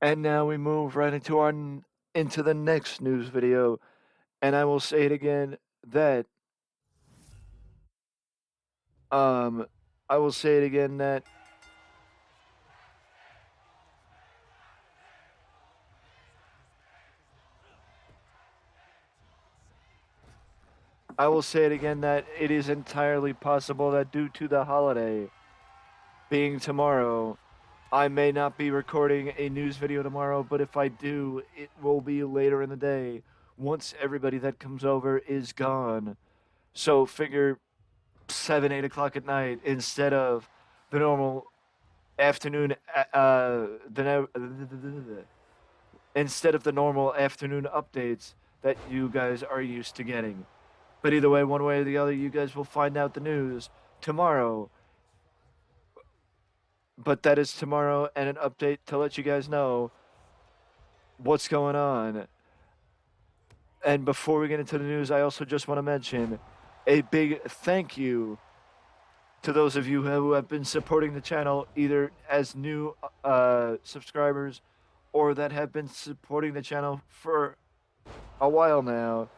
And now we move right into into the next news video, and I will say it again that um I will say it again that I will say it again that it is entirely possible that due to the holiday being tomorrow, I may not be recording a news video tomorrow, but if I do, it will be later in the day once everybody that comes over is gone. So figure 7, 8 o'clock at night instead of the normal afternoon, instead of the normal afternoon updates that you guys are used to getting. But either way, one way or the other, you guys will find out the news tomorrow. But that is tomorrow and an update to let you guys know what's going on. And before we get into the news, I also just want to mention a big thank you to those of you who have been supporting the channel either as new subscribers or that have been supporting the channel for a while now.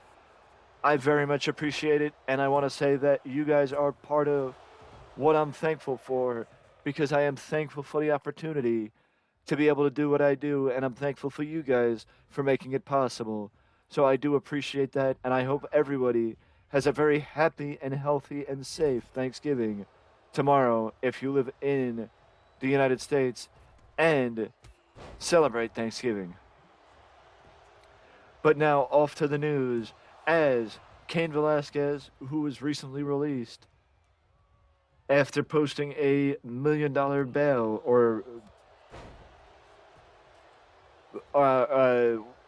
I very much appreciate it, and I want to say that you guys are part of what I'm thankful for because I am thankful for the opportunity to be able to do what I do, and I'm thankful for you guys for making it possible. So I do appreciate that, and I hope everybody has a very happy and healthy and safe Thanksgiving tomorrow if you live in the United States and celebrate Thanksgiving. But now off to the news as Cain Velasquez, who was recently released after posting a $1 million bail or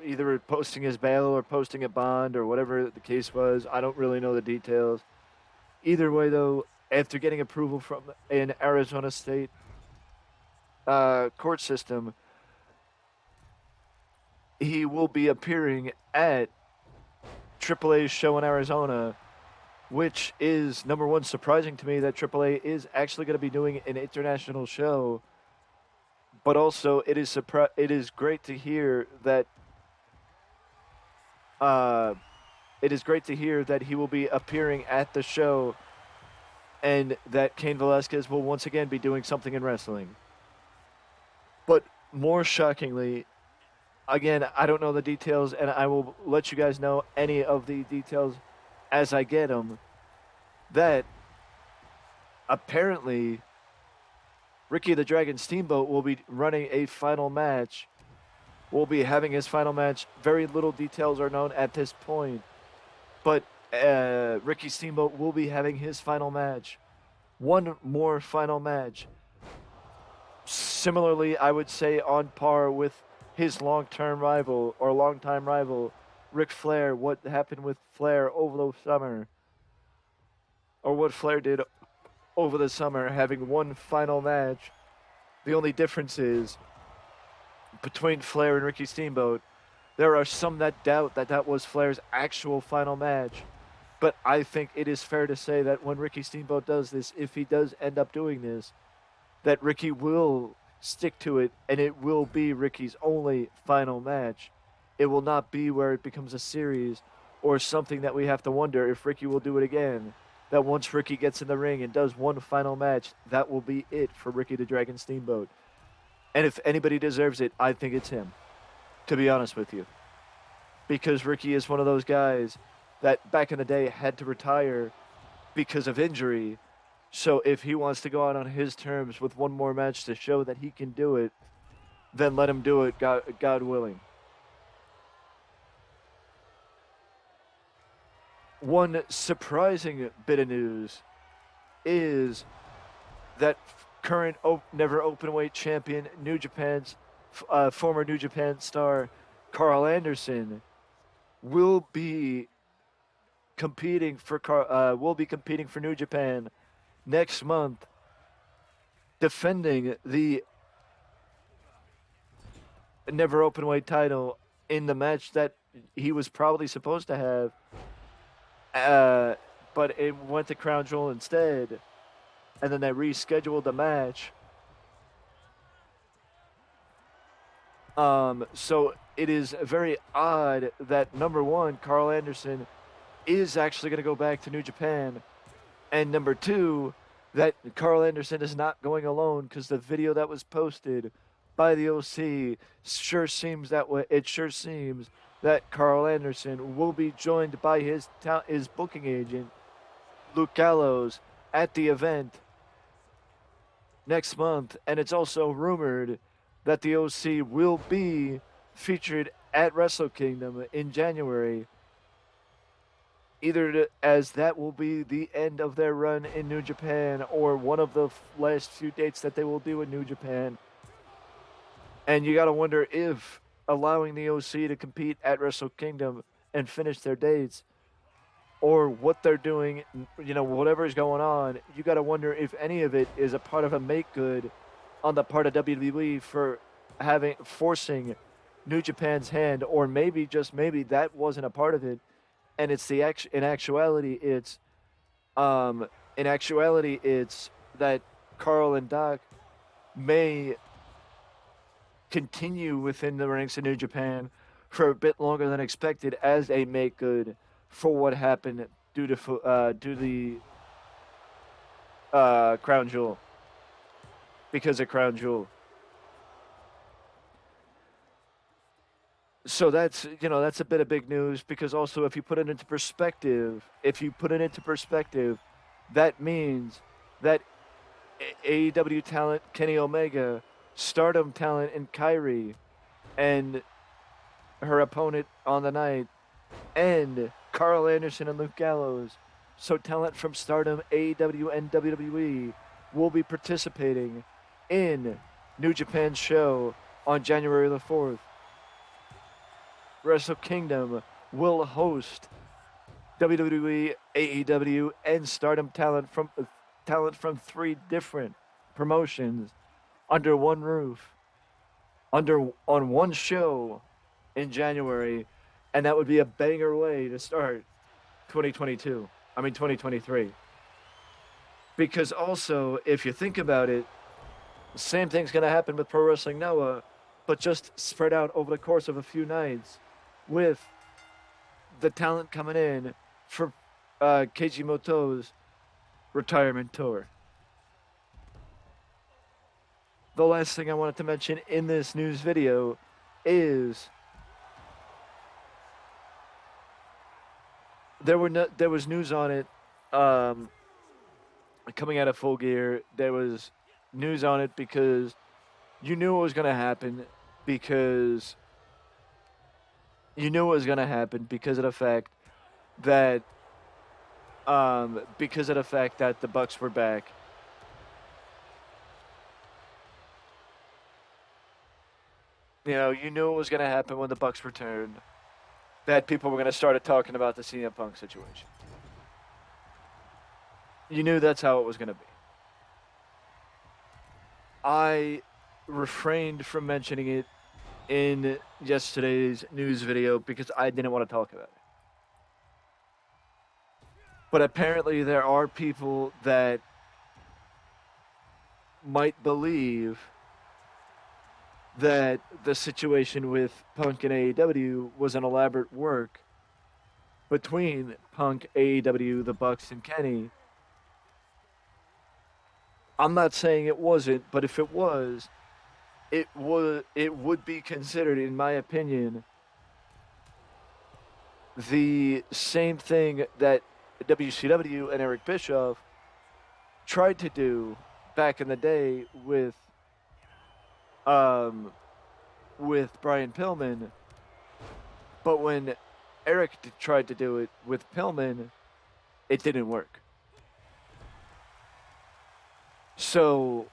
either posting his bail or posting a bond or whatever the case was. I don't really know the details. Either way, though, after getting approval from an Arizona state court system, he will be appearing at AAA's show in Arizona, which is number one surprising to me that AAA is actually going to be doing an international show. But also, it is great to hear that uh, he will be appearing at the show and that Cain Velasquez will once again be doing something in wrestling. But more shockingly, again, I don't know the details, and I will let you guys know any of the details as I get them. That apparently Ricky the Dragon Steamboat will be running a final match. Will be having his final match. Very little details are known at this point, but Ricky Steamboat will be having his final match. One more final match. Similarly, I would say on par with his long-term rival or long-time rival, Ric Flair. What happened with Flair over the summer, or what Flair did over the summer, having one final match. The only difference is between Flair and Ricky Steamboat. There are some that doubt that that was Flair's actual final match. But I think it is fair to say that when Ricky Steamboat does this, if he does end up doing this, that Ricky will stick to it and it will be Ricky's only final match. It will not be where it becomes a series or something that we have to wonder if Ricky will do it again. That once Ricky gets in the ring and does one final match, that will be it for Ricky the Dragon Steamboat. And if anybody deserves it, I think it's him, to be honest with you. Because Ricky is one of those guys that back in the day had to retire because of injury. So if he wants to go out on his terms with one more match to show that he can do it, then let him do it, God willing. One surprising bit of news is that current never openweight champion, New Japan's former New Japan star, Carl Anderson, will be competing for New Japan next month, defending the never openweight title in the match that he was probably supposed to have, but it went to Crown Jewel instead, and then they rescheduled the match. So it is very odd that number one, Carl Anderson is actually going to go back to New Japan, and number two, that Carl Anderson is not going alone because the video that was posted by the OC sure seems that way. It sure seems that Carl Anderson will be joined by his booking agent, Luke Gallows, at the event next month, and it's also rumored that the OC will be featured at Wrestle Kingdom in January. Either as that will be the end of their run in New Japan or one of the last few dates that they will do in New Japan. And you got to wonder if allowing the OC to compete at Wrestle Kingdom and finish their dates or what they're doing, whatever's going on, you got to wonder if any of it is a part of a make good on the part of WWE for forcing New Japan's hand, or maybe just maybe that wasn't a part of it, and it's um in actuality it's that Carl and Doc may continue within the ranks of New Japan for a bit longer than expected as a make good for what happened due to the Crown Jewel, because of Crown Jewel. So that's a bit of big news, because also if you put it into perspective, that means that AEW talent Kenny Omega, Stardom talent in Kyrie, and her opponent on the night, and Carl Anderson and Luke Gallows. So talent from Stardom, AEW, and WWE will be participating in New Japan's show on January the 4th. Wrestle Kingdom will host WWE, AEW, and Stardom talent from three different promotions under one roof, on one show in January, and that would be a banger way to start 2022. I mean 2023. Because also, if you think about it, the same thing's going to happen with Pro Wrestling Noah, but just spread out over the course of a few nights, with the talent coming in for Keiji Moto's retirement tour. The last thing I wanted to mention in this news video is there was news on it coming out of Full Gear. There was news on it because you knew it was going to happen, because of the fact that the Bucks were back. You knew it was going to happen when the Bucks returned, that people were going to start talking about the CM Punk situation. You knew that's how it was going to be. I refrained from mentioning it in yesterday's news video because I didn't want to talk about it. But apparently there are people that might believe that the situation with Punk and AEW was an elaborate work between Punk, AEW, the Bucks, and Kenny. I'm not saying it wasn't, but if it was, it would be considered, in my opinion, the same thing that WCW and Eric Bischoff tried to do back in the day with Brian Pillman, but when Eric tried to do it with Pillman, it didn't work. So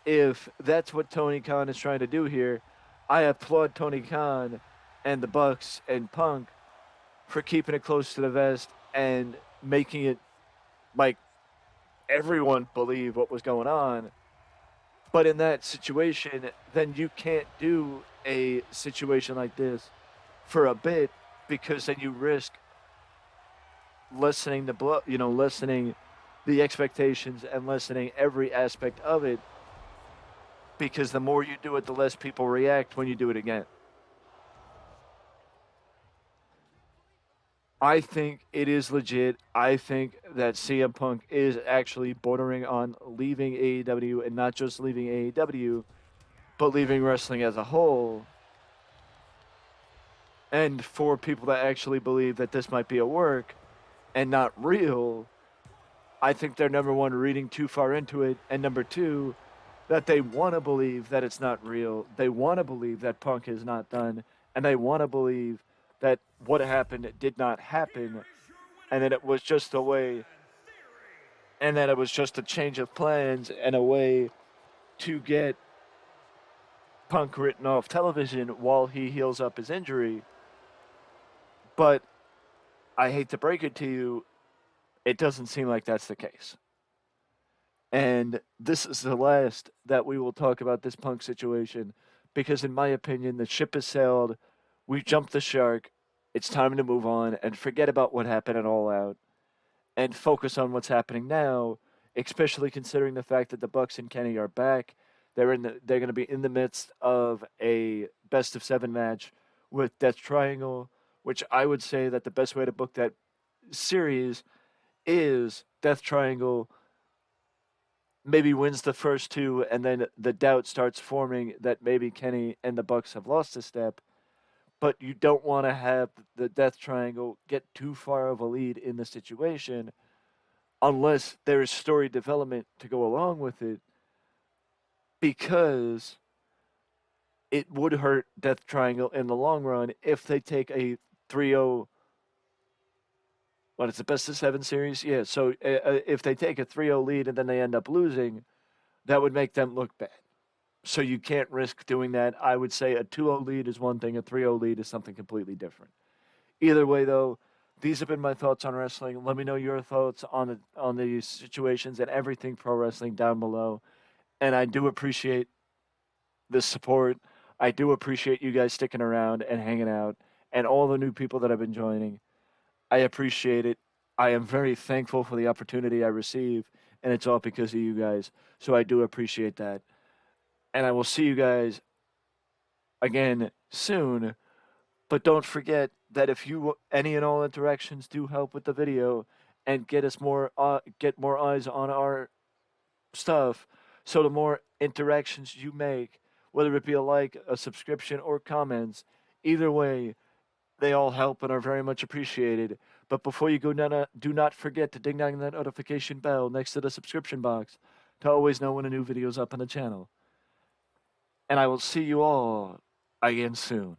if that's what Tony Khan is trying to do here, I applaud Tony Khan and the Bucks and Punk for keeping it close to the vest and making it like everyone believe what was going on. But in that situation, then you can't do a situation like this for a bit, because then you risk lessening the expectations and lessening every aspect of it. because the more you do it, the less people react when you do it again. I think it is legit. I think that CM Punk is actually bordering on leaving AEW, and not just leaving AEW, but leaving wrestling as a whole. And for people that actually believe that this might be a work and not real, I think they're number one, reading too far into it, and number two, that they want to believe that it's not real. They want to believe that Punk is not done, and they want to believe that what happened did not happen, and that it was just a way, and that it was just a change of plans and a way to get Punk written off television while he heals up his injury. But I hate to break it to you, it doesn't seem like that's the case. And this is the last that we will talk about this Punk situation because, in my opinion, the ship has sailed. We've jumped the shark. It's time to move on and forget about what happened at All Out and focus on what's happening now, especially considering the fact that the Bucks and Kenny are back. They're going to be in the midst of a best of 7 match with Death Triangle, which I would say that the best way to book that series is Death Triangle maybe wins the first two, and then the doubt starts forming that maybe Kenny and the Bucks have lost a step. But you don't want to have the Death Triangle get too far of a lead in the situation unless there is story development to go along with it, because it would hurt Death Triangle in the long run if they take a 3-0. What, it's the best of 7 series? Yeah, so if they take a 3-0 lead and then they end up losing, that would make them look bad. So you can't risk doing that. I would say a 2-0 lead is one thing, a 3-0 lead is something completely different. Either way, though, these have been my thoughts on wrestling. Let me know your thoughts on the situations and everything pro wrestling down below. And I do appreciate the support. I do appreciate you guys sticking around and hanging out, and all the new people that have been joining. I appreciate it. I am very thankful for the opportunity I receive, and it's all because of you guys. So I do appreciate that. And I will see you guys again soon. But don't forget that if you any and all interactions do help with the video and get more eyes on our stuff. So the more interactions you make, whether it be a like, a subscription, or comments, either way, they all help and are very much appreciated. But before you go, do not forget to ding dong that notification bell next to the subscription box to always know when a new video is up on the channel. And I will see you all again soon.